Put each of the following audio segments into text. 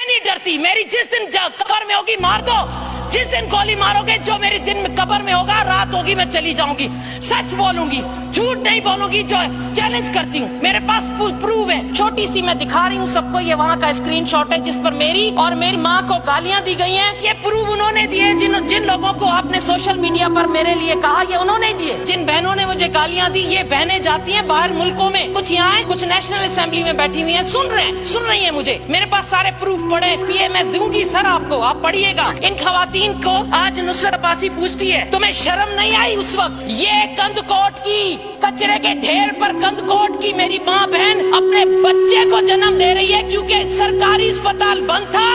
نہیں ڈرتی. میری جس دن قبر میں ہوگی مار دو, جس دن گولی ماروگے جو میری دن میں قبر میں ہوگا, رات ہوگی میں چلی جاؤں گی. سچ بولوں گی, جھوٹ نہیں بولوں گی. جو چیلنج کرتی ہوں, میرے پاس پروف ہے. چھوٹی سی میں دکھا رہی ہوں سب کو, یہ وہاں کا اسکرین شاٹ ہے جس پر میری اور میری ماں کو گالیاں دی گئی ہیں. یہ پروف انہوں نے دیے. جن لوگوں کو آپ نے سوشل میڈیا پر میرے لیے کہا, یہ انہوں نے دیے. جن بہنوں نے مجھے گالیاں دی, یہ بہنیں جاتی ہیں باہر ملکوں میں, کچھ یہاں ہیں, کچھ نیشنل اسمبلی میں بیٹھی ہوئی ہیں, سن رہی ہیں مجھے. میرے پاس سارے پروف پڑے. پی میں دوں گی سر آپ کو, آپ پڑھیے گا. ان خواتین کو آج نصرت عباسی پوچھتی ہے, تمہیں شرم نہیں آئی اس وقت؟ یہ کندکوٹ کی کچرے کے ڈھیر پر کندکوٹ کی میری ماں بہن اپنے بچے کو جنم دے رہی ہے کیونکہ سرکاری اسپتال بند تھا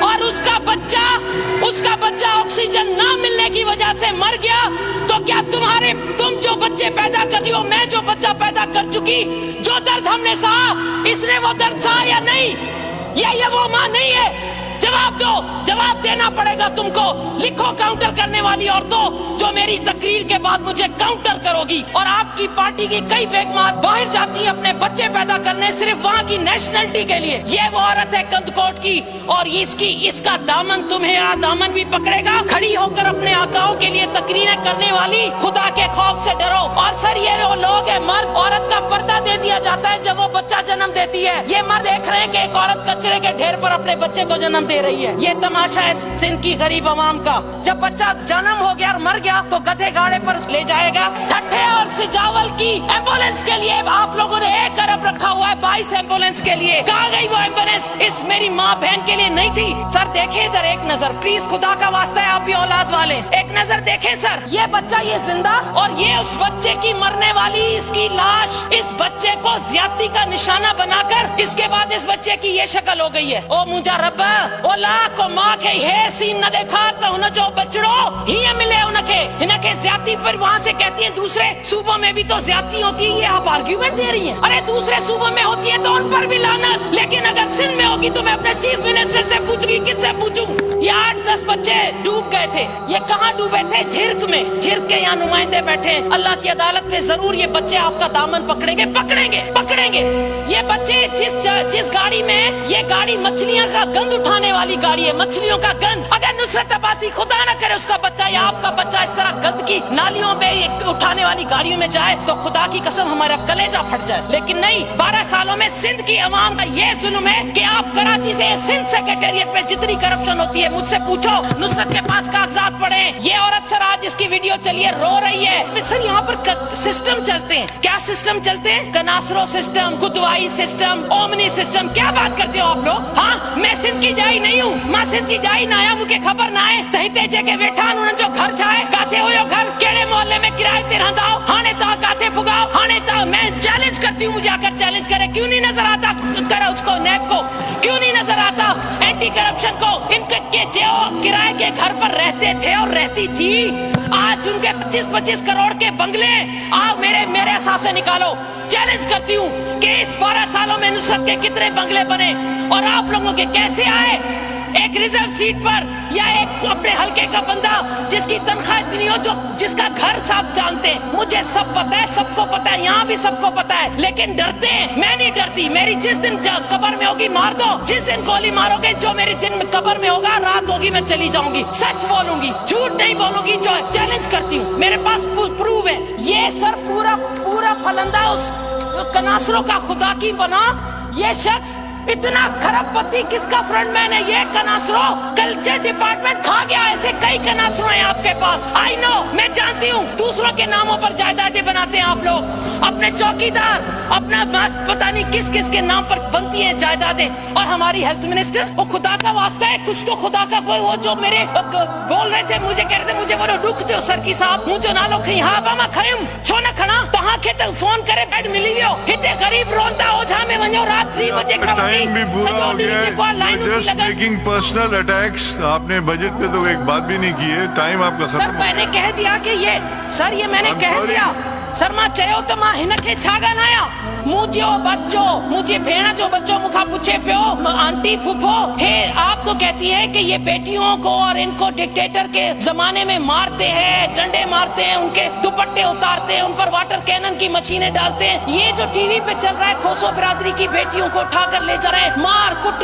اور اس کا بچہ آکسیجن نہ ملنے کی وجہ سے مر گیا. تو کیا تم جو بچے پیدا کرتی ہو, میں جو بچہ پیدا کر چکی, جو درد ہم نے سہا, اس نے وہ درد سہا یا نہیں؟ یہ وہ ماں نہیں ہے؟ جواب دو, جواب دینا پڑے گا تم کو. لکھو کاؤنٹر کرنے والی عورتوں جو میری تقریر کے بعد مجھے کاؤنٹر کرو گی. اور آپ کی پارٹی کی کئی بیگمات باہر جاتی ہیں اپنے بچے پیدا کرنے صرف وہاں کی نیشنلٹی کے لیے. یہ وہ عورت ہے کندکوٹ کی, اور اس کا دامن تمہیں دامن بھی پکڑے گا. کھڑی ہو کر اپنے آقاؤں کے لیے تقریریں کرنے والی, خدا کے خوف سے ڈرو. اور سر یہ وہ لوگ ہیں, مرد عورت کا پردہ دے دیا جاتا ہے جب وہ بچہ جنم دیتی ہے. یہ مرد دیکھ رہے ہیں کہ ایک عورت کچرے کے ڈھیر پر اپنے بچے کو جنم دے رہی ہے. یہ تماشا ہے سندھ کی غریب عوام کا. جب بچہ جنم ہو گیا اور مر گیا تو گدھے گاڑے پر لے جائے گا. ٹھٹھے اور سجاول کی ایمبولینس کے لیے آپ لوگوں نے 1 ارب رکھا ہوا ہے, 22 ایمبولینس کے لیے. کہاں گئی وہ ایمبولینس؟ اس میری ماں بہن کے لیے نہیں تھی. سر دیکھیں ادھر ایک نظر پلیز, خدا کا واسطہ ہے, آپ بھی اولاد والے, ایک نظر دیکھیں سر. یہ بچہ یہ زندہ, اور یہ اس بچے کی مرنے والی اس کی لاش. اس بچے کو زیادتی کا نشانہ بنا کر اس کے بعد اس بچے کی یہ شکل ہو گئی ہے. او مجھا رب, او لاکھ کو ماں کے ہے سین نہ دیکھا تو انہیں جو بچڑو ہی ملے انہیں کے زیادتی پر وہاں سے کہتی ہیں دوسرے صوبوں میں بھی تو زیادتی ہوتی ہے. یہ آپ آرگیومنٹ دے رہی ہیں. ارے دوسرے صوبوں میں ہوتی ہے تو ان پر بھی لعنت, لیکن اگر سندھ میں ہوگی تو میں اپنے چیف منسٹر سے پوچھوں گی. کس سے پوچھوں؟ یہ 8-10 بچے ڈوب گئے تھے. یہ کہاں ڈوبے تھے؟ جھرک میں. جھرک کے یہاں نمائندے بیٹھے ہیں. اللہ کی عدالت میں ضرور یہ بچے آپ کا دامن پکڑیں گے. یہ بچے جس گاڑی میں, یہ گاڑی مچھلیاں کا گند اٹھانے والی گاڑی ہے, مچھلیوں کا گند. اگر نصرت عباسی خدا نہ کرے اس کا بچہ یا آپ کا بچہ اس طرح گند کی نالیوں میں اٹھانے والی گاڑیوں میں جائے تو خدا کی قسم ہمارا کلیجہ پھٹ جائے. لیکن نہیں, 12 سالوں میں سندھ کی عوام کا یہ ظلم ہے کہ آپ کراچی سے سندھ سیکریٹریٹ میں جتنی کرپشن ہوتی ہے مجھ سے پوچھو. نصرت کے پاس کاغذات پڑے. یہ عورت سر آج اس کی ویڈیو چلی ہے, رو رہی ہے. سر یہاں پر سسٹم چلتے ہیں. کیا سسٹم چلتے ہیں؟ کناسرو سسٹم, گدوائی سسٹم, اومنی سسٹم. کیا بات کرتے ہو آپ لوگ؟ ہاں, میں سندھ کی جائی نہیں ہوں, ماں سندھ کی جائی نہ آیا, مجھے خبر نہ ہے. تہتے جے کے بیٹھا انہوں جو گھر چھائے کاتے ہوئے گھر کیڑے محلے میں کرائے تے رہندا ہو, ہانے تا کاتے پھگاؤ, ہانے تا. میں چیلنج کرتی ہوں, مجھے آ کر چیلنج کرے. کیوں نہیں نظر آتا کرا اس کو, نیب کو کیوں نہیں نظر آتا, اینٹی کرپشن کو؟ ان کے جو کرائے کے گھر پر رہتے تھے اور رہتی تھی, آج ان کے 25-25 کروڑ کے بنگلے آؤ میرے اثاثے نکالو. چیلنج کرتی ہوں کہ اس 12 سالوں میں نصرت کے کتنے بنگلے بنے اور آپ لوگوں کے کیسے آئے. ایک ریزرو سیٹ پر یا ایک اپنے حلقے کا بندہ جس کی تنخواہ اتنی ہو, جس کا گھر صاحب جانتے ہیں. مجھے سب پتا ہے, سب کو پتا ہے, یہاں بھی سب کو پتا ہے, لیکن ڈرتے ہیں. میں نہیں ڈرتی. میری جس دن قبر میں ہوگی مار دو, جس دن گولی ماروگے جو میری دن میں قبر میں ہوگا, رات ہوگی میں چلی جاؤں گی. سچ بولوں گی, جھوٹ نہیں بولوں گی. جو چیلنج کرتی ہوں, میرے پاس پروف ہے. یہ سر پورا پھلندہ اس کناسروں کا خدا کی بنا. یہ شخص اتنا خراب پتی کس کا فرنٹ مین ہے؟ یہ کناسرو کلچر ڈپارٹمنٹ کھا گیا. ایسے کئی کناسرو ہیں آپ کے پاس. آئی نو, میں جانتی ہوں دوسروں کے ناموں پر جائیدادیں بناتے ہیں آپ لوگ. اپنے چوکیدار, اپنا پتہ نہیں کس کے نام پر بنتی ہیں جائیدادیں. اور ہماری ہیلتھ منسٹر, وہ خدا کا واسطہ ہے کچھ تو خدا کا کوئی, وہ جو میرے بول رہے تھے, مجھے کہہ رہے تھے مجھے وہ دکھ دو سر کی صاحب, مجھے نہ لو کہیں ہاں باما کھڑم چھو نہ کھڑا تہاں کے تک فون کرے بیڈ ملی ویو ہتے غریب روندا ہو جا میں ونجو رات 3 بجے کھڑا ٹائم بھی پورا ہو گیا ہے. Just making personal attacks. آپ نے بجٹ پہ تو ایک بات بھی نہیں کی ہے. ٹائم آپ کا ختم. سر میں نے کہہ دیا کہ یہ سر یہ میں نے کہہ دیا. سر ماں چاہو تو ماں ہن کے چھاگا نایا مجھے بچو, مجھے بھیڑا جو بچوں مکھا پوچھے پیو آنٹی پھپھو ہے. آپ تو کہتی ہے کہ یہ بیٹیوں کو اور ان کو ڈکٹیٹر کے زمانے میں مارتے ہیں, ڈنڈے مارتے ہیں, ان کے دوپٹے اتارتے ہیں, ان پر واٹر کینن کی مشینیں ڈالتے ہیں. یہ جو ٹی وی پہ چل رہا ہے کھوسو برادری کی بیٹیوں کو اٹھا کر لے جا رہے ہیں, مار کٹ